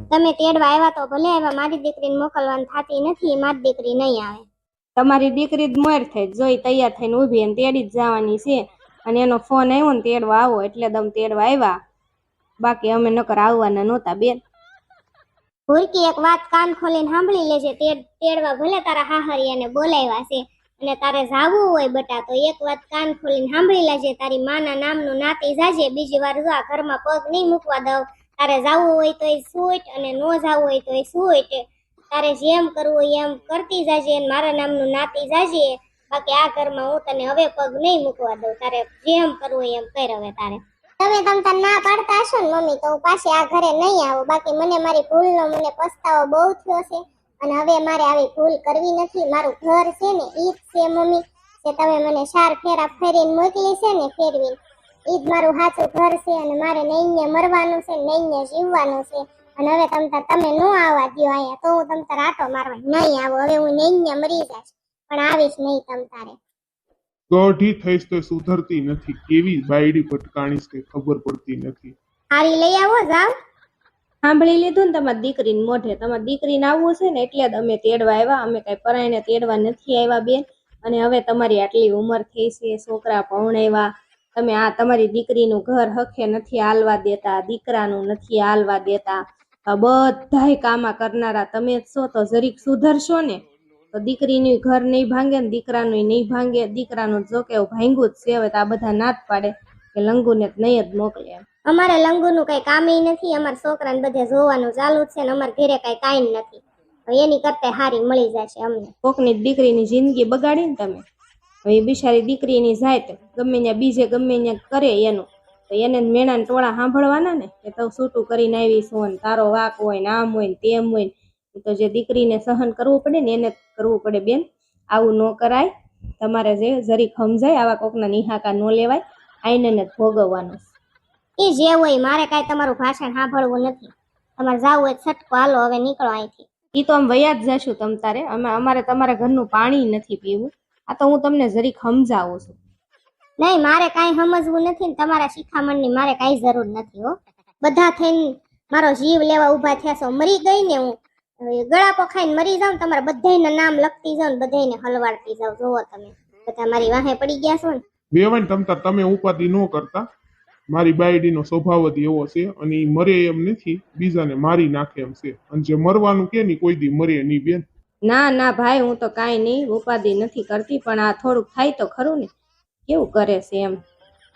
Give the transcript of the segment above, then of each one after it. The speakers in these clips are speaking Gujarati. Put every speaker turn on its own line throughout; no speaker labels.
તમે તેડવા આવ્યા તો ભલે આવ્યા, મારી દીકરીને મોકલવાની થતી નથી, મારી દીકરી નહીં આવે.
તમારી દીકરી જ મોર થઈ જોઈ તૈયાર થઈને ઊભી અને તેડી જ જવાની છે, અને એનો ફોન આવ્યો ને તેડવા આવો એટલે તમે તેડવા આવ્યા, બાકી અમે નકર આવવાના નહોતા બેન.
ભૂરકી એક વાત કાન ખોલીને સાંભળી લેજે, તેડવા ભલે તારા હાહરિયાને બોલાવ્યા છે અને તારે જાવું હોય બટા તો એક વાત કાન ખોલીને સાંભળી લેજે, તારી માના નામનું નાતી જાજે, બીજી વાર જો આ ઘરમાં પગ નહીં મૂકવા દઉં. તારે જાવું હોય તો એ સૂટ અને ન જાવું હોય તો એ સૂટ, તારે જેમ કરવું હોય એમ કરતી જાજે અને મારા નામનું નાતી જાજે, બાકી આ ઘરમાં હું તને હવે પગ નહીં મૂકવા દઉં. તારે જેમ કરવું હોય એમ કર. હવે તારે તમે તમ ના પાડતા હશો ને મમ્મી તો પાછી આ ઘરે નહીં આવો, બાકી મને મારી ભૂલનો મને પસ્તાવો બહુ થયો છે અને હવે મારે આવી ભૂલ કરવી નથી. મારું ઘર છે ને ઈ જ છે મમ્મી, કે તમે મને 4 ફેરા ફેરીને મોકલી છે ને ફેરવીને, ઈ જ મારું સાચું ઘર છે અને મારે નઈને મરવાનું છે, નઈને જીવવાનું છે. અને હવે તમે ન આવવા દો અહીંયા તો હું તમ તાર આટો મારવા નહીં આવો. હવે હું નઈને મરી જઈશ પણ આવીશ નહીં તમ તારે.
ગઢી થઈશ તો સુધરતી નથી, કેવી બાયડી ભટકાણીશ કે ખબર પડતી નથી.
હારી લઈ આવો જાવ.
સાંભળી લીધું ને તમારી દીકરીને મોઢે, તમારી દીકરીને આવવું છે ને એટલે જ અમે તેડવા આવ્યા, અમે કઈ પરાયને તેડવા નથી આવ્યા બેન. અને હવે તમારી આટલી ઉંમર થઈ છે, છોકરા ભણાવ્યા, તમે આ તમારી દીકરીનું ઘર હખે નથી હાલવા દેતા, દીકરાનું નથી હાલવા દેતા, બધાય કામા કરનારા તમે જ છો, તો જરીક સુધરશો ને તો દીકરીનું ઘર નહીં ભાંગે ને દીકરાનું નહીં ભાંગે. દીકરાનું જો કે ભાંગ્યું જ છે, હવે તો આ બધા નાત પાડે કે લંગુને નહીં જ મોકલે.
અમારે લંગુનું કઈ કામ નથી, અમારા છોકરાને બધે જોવાનું ચાલુ છે ને અમારે ઘરે કઈ કામ નથી, એની કરતા હારી મળી જશે અમને.
કોકની દીકરીની જિંદગી બગાડી ને તમે, હવે બિચારી દીકરીની જાય તો ગમે ત્યાં બીજે ગમે ત્યાં કરે એનું, તો એને મેણાને ટોળા સાંભળવાના ને કે તો છૂટું કરીને આવી છું, તારો વાક હોય ને આમ હોય ને તેમ હોય ને, તો જે દીકરીને સહન કરવું પડે ને એને કરવું પડે બેન. આવું ન કરાય, તમારે જે જરીક સમજાય, આવા કોકના નિહાકા ન લેવાય, આઈને જ ભોગવવાનું.
એ જે હોય, મારે કાંઈ તમારું ભાષણ સાંભળવું નથી. તમારે જાવું હોય છટકો હાલો, હવે નીકળો અહીંથી.
એ તો આમ વયા જ જશું તમ તારે, અમારે તમારા ઘરનું પાણી નથી પીવું, આ તો હું તમને જરીક સમજાવું છું.
નહીં, મારે કાંઈ સમજવું નથી ને તમારા શિખામણની મારે કાંઈ જરૂર નથી હો. બધા થઈને મારો જીવ લેવા ઊભા થયા છો, મરી ગઈ ને હું ગળાપો ખાઈને મરી જાઉં, તમારા બધાયના નામ લખતી જાઉં ને બધાયને હલવાડતી જાઉં. જોવો તમે બધા મારી વાહે પડી ગયા છો ને.
વેવાય તમે ઉપાધિ ન કરતા, મારી બાયડીનો સ્વભાવ જ એવો છે અને ઈ મરે એમ નથી, બીજાને મારી નાખે એમ છે, અને જે મરવાનું કે ની કોઈ દી મરે નહીં બેન.
ના ના ભાઈ, હું તો કાંઈ નહીં ઉપાધિ નથી કરતી, પણ આ થોડુંક થાય તો ખરું ને કેવું કરે છે એમ.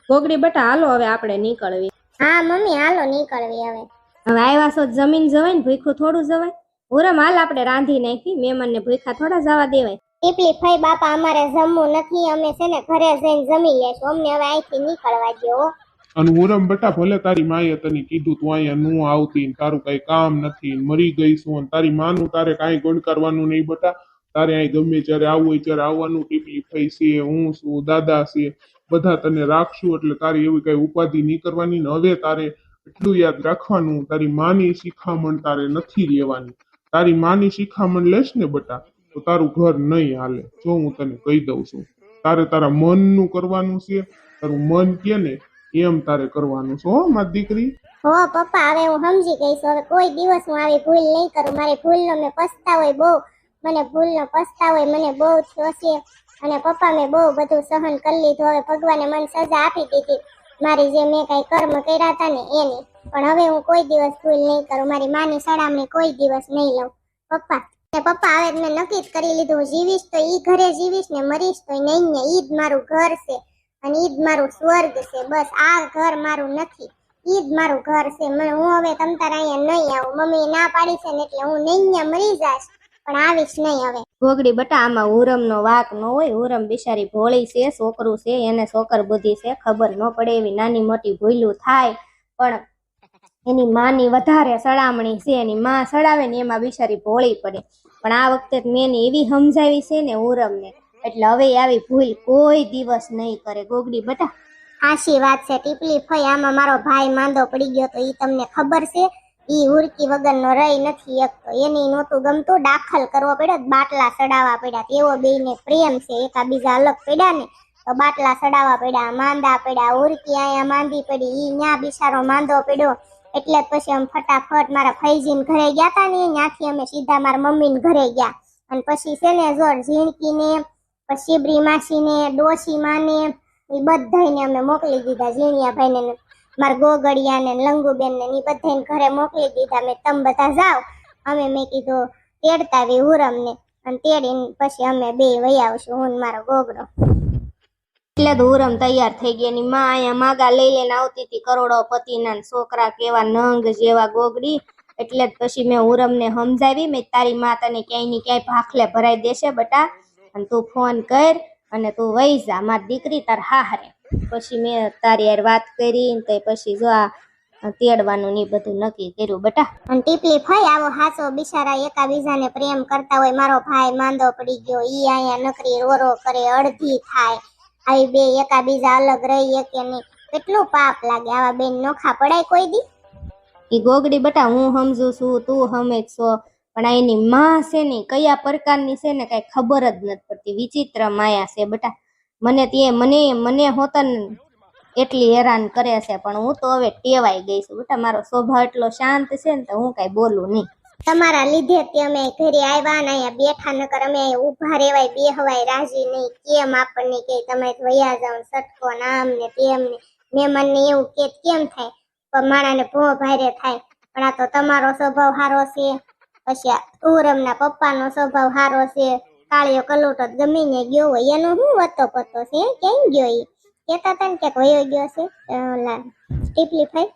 ગોગડી બેટા હાલો હવે આપણે નીકળવી.
હા મમ્મી હાલો નીકળવી. હવે
આવ્યા છો જમીન જવાય ને, ભૂખ્યું થોડું જવાય. ઓરમ હાલ આપણે રાંધી નાખી, મહેમાનને ભૂખા થોડા જવા દેવાય.
ટીપલી ફઈ બાપા અમારે જમવું નથી, અમે છે ને ઘરે જઈને જમી લેશું, અમને હવે અહીંથી નીકળવા દો.
અને ઉરમ બેટા ભલે તારી માએ તને કીધું તું અહીંયા નું આવતી, તારું કઈ કામ નથી, મરી ગઈ છું, અને તારી માનું તારે કાંઈ ગણ કરવાનું નહીં બેટા, તારે અહીં ગમે ત્યારે આવવું હોય ત્યારે આવવાનું. ટીપલી ફઈ છે, હું છું, દાદા છે, બધા તને રાખશું, એટલે તારી એવી કઈ ઉપાધિ નહીં કરવાની. ને હવે તારે એટલું યાદ રાખવાનું, તારી માની શિખામણ તારે નથી લેવાની. તારી માની શિખામણ લેશ ને બેટા તો તારું ઘર નહીં હાલે. જો હું તને કહી દઉં છું, તારે તારા મનનું કરવાનું છે, તારું મન કે ને એમ તારે કરવાનું છે હો મારી દીકરી.
હો પપ્પા, હવે હું સમજી ગઈ છું, હવે કોઈ દિવસ હું આવી ભૂલ નહીં કરું. મારી ભૂલનો મેં પસ્તાવો બહુ, મને ભૂલનો પસ્તાવો મને બહુ થયો છે, અને પપ્પા મેં બહુ બધું સહન કરી લીધું. હવે ભગવાને મને સજા આપી દીધી મારી જે મેં કઈ કર્મ કર્યા હતા ને એની, પણ હવે હું કોઈ દિવસ ભૂલ નહીં કરું, મારી માની સડામણી કોઈ દિવસ નહીં લઉં. પપ્પા હવે મેં નક્કી જ કરી લીધું, હું જીવીશ તો ઈ ઘરે જીવીશ ને મરીશ તો નહીં ને. ઈ જ મારું ઘર છે અને ઈ જ મારું સ્વર્ગ છે, બસ આ ઘર મારું નથી, ઈ જ મારું ઘર છે. હું હવે તમ તારે અહીંયા નહીં આવું, મમ્મી ના પાડી છે ને એટલે હું નહીં મરી જાશ, પણ આવીશ નહીં હવે.
ગોગડી બટા આમાં ઉરમનો વાક ન હોય, ઉરમ બિચારી ભોળી છે, છોકરું છે, એને છોકર બુદ્ધિ છે, ખબર ન પડે એવી નાની મોટી ભૂલું થાય, પણ એની માની વધારે સડામણી છે, એની માં સડાવે ને એમાં બિચારી ભોળી પડે. પણ આ વખતે મેં એને એવી સમજાવી છે ને ઉરમને, એટલે હવે આવી ભૂલ કોઈ દિવસ નહીં કરે. ગોગડી બટા
સાચી વાત છે ટીપલી ફઈ, આમાં મારો ભાઈ માંદો પડી ગયો તો ઈ તમને ખબર છે, ઈ હુરકી વગરનો રહી નથી એકતો, એની નહોતું ગમતું, દાખલ કરવો પડ્યો, બાટલા સડાવવા પડ્યા. એવો બેયને પ્રેમ છે, એકાબીજા અલગ પડ્યા ને તો બાટલા સડાવવા પડ્યા, માંદા પડ્યા. હુરકી અહીંયા માંદી પડી, ઈ ન્યા બિચારો માંદો પડ્યો, એટલે જ પછી અમે ફટાફટ મારા ફૈજીને ઘરે ગયા તા ને ત્યાંથી અમે સીધા મારા મમ્મીને ઘરે ગયા અને પછી છે ને જોર ઝીણકીને પછી શિબરી માસીને ડોશીમાને એ બધાને અમે મોકલી દીધા ઝીણિયાભાઈને ને મારા ગોગડિયાને લંગુબેનને એ બધાને ઘરે મોકલી દીધા મેં તમે બધા જાઓ અમે મેં કીધું તેડતા આવી હુરમને અને તેડીને પછી અમે બે વહી આવશું હું ને મારો ગોગડો.
એટલે તો ઉરમ તૈયાર થઈ ગઈ એની માં અહીંયા માગા લઈ લઈને આવતી હતી કરોડોપતિના છોકરા કેવા નંગ જેવા ગોગડી. એટલે જ પછી મેં ઉરમને સમજાવી મેં તારી માં તને ક્યાંય ની ક્યાંય ભાખલે ભરાઈ દેશે બટા અને તું ફોન કર અને તું વહી જા મારી દીકરી તાર હાહરે. પછી મેં તારી યાર વાત કરી તો પછી જો આ તેડવાનું ની બધું નક્કી કર્યું બટા.
અને ટીપલી ફઈ આવો હાસો બિચારા એકાબીજાને પ્રેમ કરતા હોય મારો ભાઈ માંદો પડી ગયો ઈ અહીંયા નકરી રોરો કરે અડધી થાય આવી બે એકાબીજા અલગ રહીએ કે નહીં કેટલું પાપ લાગે આવા બેન નોખા પડાય કોઈ દી.
ઈ ગોગડી બટા હું સમજુ છું તું સમજ છો પણ આ એની માં છે ને કયા પ્રકારની છે ને કઈ ખબર જ નથી પડતી વિચિત્ર માયા છે બટા. મને હોતન એટલી હેરાન કરે છે પણ હું તો હવે ટેવાઈ ગઈ છું બટા. મારો સ્વભાવ એટલો શાંત છે ને તો હું કઈ બોલું નહીં.
તમારા લીધે તે અમે ઘરે આવ્યા ને અહીંયા બેઠા નકર અમે ઊભા રેવાય બે હવાય રાજી નહીં કેમ આપણને કે તમે વયા જાવ સટકો નામ ને તેમ ને મહેમાનને એવું કે કેમ થાય પણ માણાને ભો ભારે થાય. પણ આ તો તમારો સ્વભાવ સારો છે પછી ઉરમના પપ્પાનો સ્વભાવ સારો છે કાળિયો કલોટો ગમે ને ગયો હોય એનો શું વતો પતો છે ક્યાં ગયો ઈ કેતા હતા ને ક્યાંક વયો ગયો છે ટીપલી ફાઈ.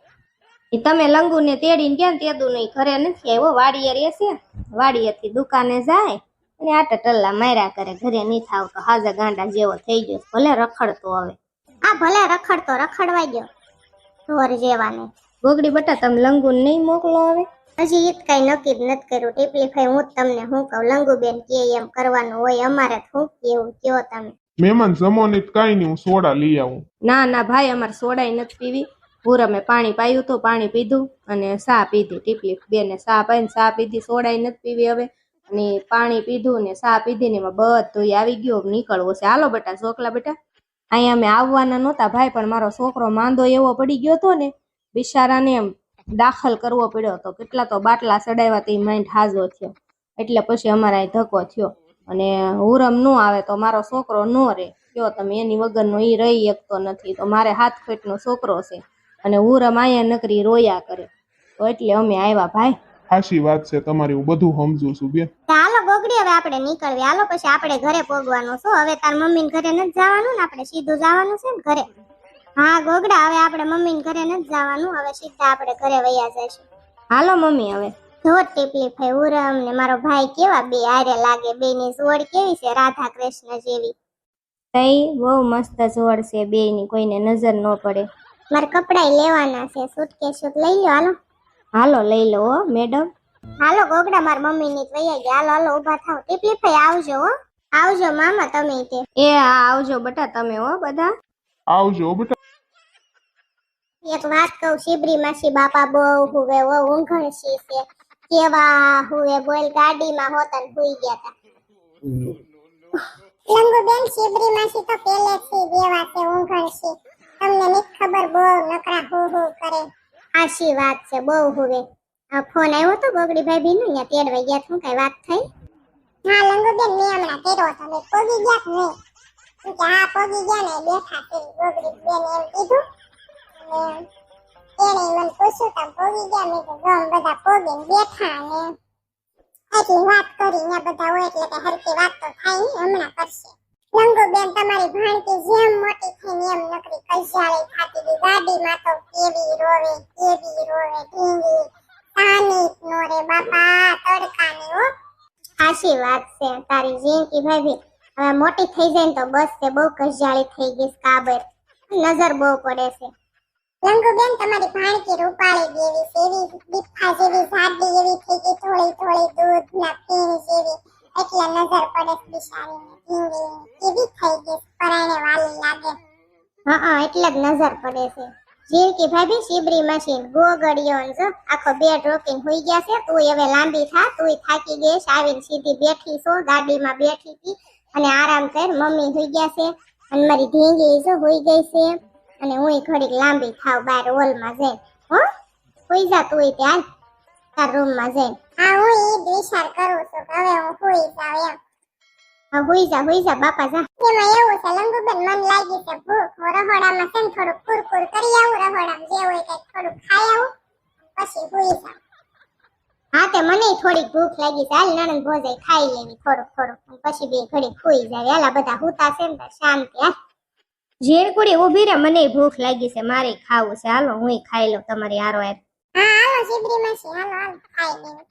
તમે લંગુ ને તેડીને ક્યાં તેદું નહીં ઘરે નથી આવ્યો વાડીએ રહેશે વાડીએથી દુકાને જાય અને આટા ટલ્લા માર્યા કરે ઘરે નહીં થાવ તો હાજા ગાંડા જેવો થઈ ગયો ભલે રખડતો હવે.
આ ભલે રખડતો રખડવા ગયો ઢોર જેવાને.
ગોગડી બટા તમે લંગુ નહીં મોકલો હવે
હજી ઈદ કઈ નક્કી જ નથી કર્યું ટીપલી ફાઈ. હું તમને શું કહું લંગુબેન કે એમ કરવાનું હોય અમારે શું કેવું કયો તમે.
મહેમાન જમો ને કઈ નહીં હું સોડા લઈ આવું.
ના ભાઈ અમારે સોડાઈ નથી પીવી. પૂરમે પાણી પાયું તો પાણી પીધું અને ચા પીધી ટીપલી બેને ચા પાઈને ચા પીધી સોડાઈ નથી પીવી હવે અને પાણી પીધું ને ચા પીધી ને એમાં બધું આવી ગયો નીકળવો છે. હાલો બેટા છોકલા બેટા અહીંયા અમે આવવાના નહોતા ભાઈ પણ મારો છોકરો માંદો એવો પડી ગયો હતો ને બિચારાને એમ દાખલ કરવો પડ્યો હતો કેટલા તો બાટલા ચડાવ્યા તે માઇન્ડ હાજો થયો એટલે પછી અમારા અહીં ધક્કો થયો અને ઉરમ ન આવે તો મારો છોકરો ન રહે કયો તમે એની વગરનો એ રહી શકતો નથી તો મારે 7 ફૂટનો છોકરો છે અને ઉરમ આયા નકરી રોયા કરે તો એટલે અમે આવ્યા ભાઈ.
સાચી વાત છે તમારી હું બધું સમજુ છું બેન.
હાલો ગોગડી હવે આપણે નીકળવી હાલો પછી આપણે ઘરે પોગવાનું છો હવે તાર મમ્મીને ઘરે નથી જવાનું ને આપણે સીધું જવાનું છે ને ઘરે. હા ગોગડા હવે આપણે મમ્મીને ઘરે નથી જવાનું હવે સીધા આપણે ઘરે વયા જઈશું.
હાલો મમ્મી હવે
જો ટીપલી ફાઈ ઉરમ ને મારો ભાઈ કેવા બે આરે લાગે બે ની જોડ કેવી છે રાધા કૃષ્ણ જેવી.
તઈ બહુ મસ્ત જોડ છે બે ની કોઈને નજર ન પડે.
મારે કપડા લેવાના છે સુટકેસ લઈ લો હાલો.
હાલો લઈ લો મેડમ.
હાલો ગોગડા મારા મમ્મી ની વૈયા ગયા હાલો હાલો ઉભા થાવ. ટીપલી ફાઈ આવજો હો આવજો મામા તમે તે.
એ હા આવજો બેટા તમે હો બધા
આવજો બેટા.
એક વાત કહું શિબરી માસી બાપા બહુ હુવે ઓ ઊંઘણસી છે કેવા હુવે બોલ ગાડીમાં હોતન હુઈ ગયા હતા. લંગુબેન શિબરી માસી તો પહેલેથી જેવા છે ઊંઘણસી તમને નથી ખબર બહુ નકરા હુ કરે. આશી વાત છે બહુ હુવે. આ ફોન આવ્યો તો ગોગડી ભાભી નો અહીંયા તેડવા ગયા શું કઈ વાત થઈ. હા લંગુબેન મેં હમણાં તેડો તમે પોગી ગયા કે નહીં કે હા પોગી ગયા ને બેઠા છે ગોગડી બેન એમ કીધું એને મને પૂછ્યું તમે પોગી ગયા મેં કીધું બધા પોગીને બેઠા ને એટલી વાત કરી ને બધા હોય એટલે કે હરકી વાત તો થાય ને હમણાં કરશે. લંગુબેન તમારી ભાણકી જેમ મોટી થઈને એમ નકરી કજાળી ખાતી હતી ગાડીમાં તો કેવી રોવે ઢીંગી તાની નો રે બાપા તડકાની હો. આશી વાત છે તારી જીંકી ભાભી હવે મોટી થઈ જાય ને તો બસ તે બહુ કજાળી થઈ ગઈ કાબર નજર બહુ પડે છે. લંગુબેન તમારી ભાણકી રૂપાળી જેવી છે એવી દીપા જેવી જાડી એવી થઈ ગઈ થોડી દૂધના પીણ જેવી એટલે નજર પડે બિચારીને ઢીંગી કેવી થઈ ગઈ પરાણે વાલી લાગે. હા એટલે જ નજર પડે છે. જીરકી ભાભી શિબરી મશીન ગોગડિયો જો આખો બેડ રોકીને હોઈ ગયા છે. તું હવે લાંબી થા તું થાકી ગઈ આવીને સીધી બેઠી છો ગાડીમાં બેઠી હતી અને આરામ કર મમ્મી હોઈ ગયા છે અને મારી ઢીંગી જો હોઈ ગઈ છે અને હું ઘડીક લાંબી થાવ બાર હોલમાં જઈ હો. હુઈ જા તું ત્યાં તાર રૂમ માં જઈને.
હા હું ઈ જ વિચાર કરું છું કે હવે હું હુઈ જાઉં એમ.
હા હુઈ જા બાપા જા.
એમાં એવું છે લંગુબેન મન લાગી છે ભૂખ. હું રહોડામાં છે ને થોડુંક કુરકુર કરી આવું, રહોડામાં જે હોય કંઈક થોડુંક ખાઈ આવું પછી હુઈ જાઉં.
હા તે મને થોડીક ભૂખ લાગી છે, હાલ નણંદ ભોજાઈ ખાઈ લેવી થોડુંક પછી બે ઘડી ખુઈ જાય. હાલા બધા હુતા છે ને શાંતિ. હાલ ઝીણકુડી ઊભી રે, મને ભૂખ લાગી છે, મારે ખાવું છે. હાલો હું ખાઈ લઉં તમારી હારો.
હા હાલો શિબરી માસી હાલો હાલો ખાઈ લેવું.